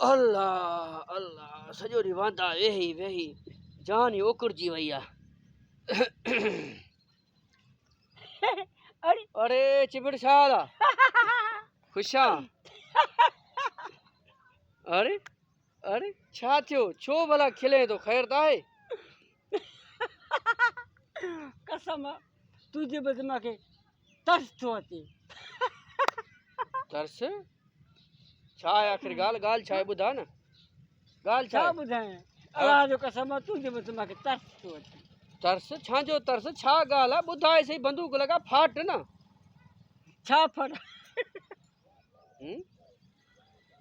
अल्लाह अल्लाह सॼो ॾींहुं वांदा वेही वेही जान ई ओकड़जी वई आहे। अरे अरे चिबिड़ छा हाल आहे? ख़ुशि आं? अरे अरे छा थियो? छो भला खिले थो? ख़ैर त आहे? कसम तुझे बदि मूंखे तरस थो अचे। तरस छा आहे आख़िर? ॻाल्हि छा आहे? ॿुधा न ॻाल्हि छा छा आहे? ॿुधायां? अलाह जो कसम तुझे बदि मूंखे तरस थो अचे। तरस छांजो तरस? छा ॻाल्हि आहे? ॿुधाए सही, बंदूक लॻा फाट न। छा फर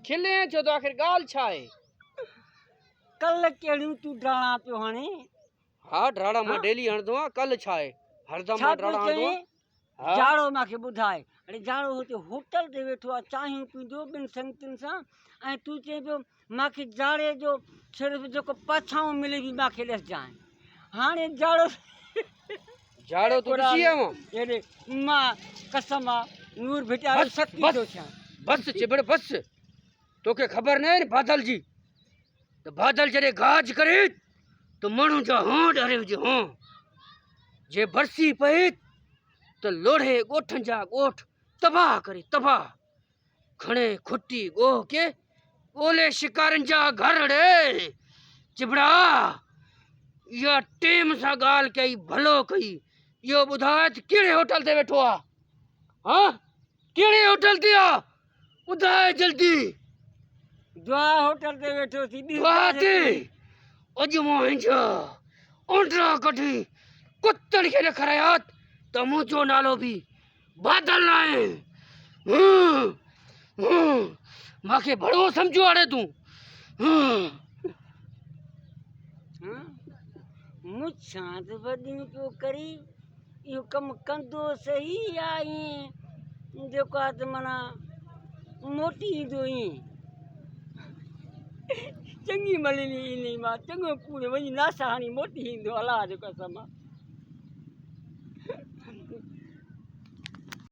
खिले छो तो? आख़िर ॻाल्हि छा आहे? कल्ह कहिड़ियूं तूं ड्राणा पियो हाणे? हा ड्राड़ा मां डेली हणंदो आहियां। कल्ह छा आहे? हरदम छा मां पियो ड्राड़ा हणंदो चईं? आहियां। जाड़ो मूंखे ॿुधाए। अरे जाड़ो हुते होटल ते वेठो आहे, चांहियूं पींदो ॿिनि संगतियुनि सां, ऐं तूं चए पियो मूंखे जाड़े जो सिर्फ़ु जेको पाछाऊं मिले बि मूंखे ॾिस जाए। हाणे जाड़ो जाड़ो तूं ॾिसी आयो? हेॾे मां कसम आहे नूर भिटारे सखी थो थियां। बस चिबड़ बस। तोखे ख़बर न आहे न बादल जी? त बादल जॾहिं गाज करे त माण्हू जा हों ॾरे विझे हों। जे बरसी पए त लोढ़े ॻोठनि जा ॻोठ तबाह करे तबाह। खणे खुटी ॻोह के ॻोल्हे शिकारनि जा घर ॾे। चिबड़ा इहा टेम सां ॻाल्हि कई, भलो कई। इहो ॿुधाए त कहिड़े होटल ते वेठो आहे? हा कहिड़े होटल ते आहे? ॿुधाए जल्दी। दुआ होटल ते वेठो थी दुआ ते? अॼु मां हिंजा ओंडरा कढी कुतनि खे ॾेखारिया त मुंहिंजो नालो बि बादल आहे। मूंखे भड़ो सम्झो हाणे तूं? मुछां त वॾियूं पियो करी इहो कमु कंदो सही या ईअं जेको आहे त माना मोटी ईंदो ईअं? चङी मलिनी ईंदी मां चङो कूड़े वञी नासा हणी मोटी ईंदो अलाह जो कसम आहे।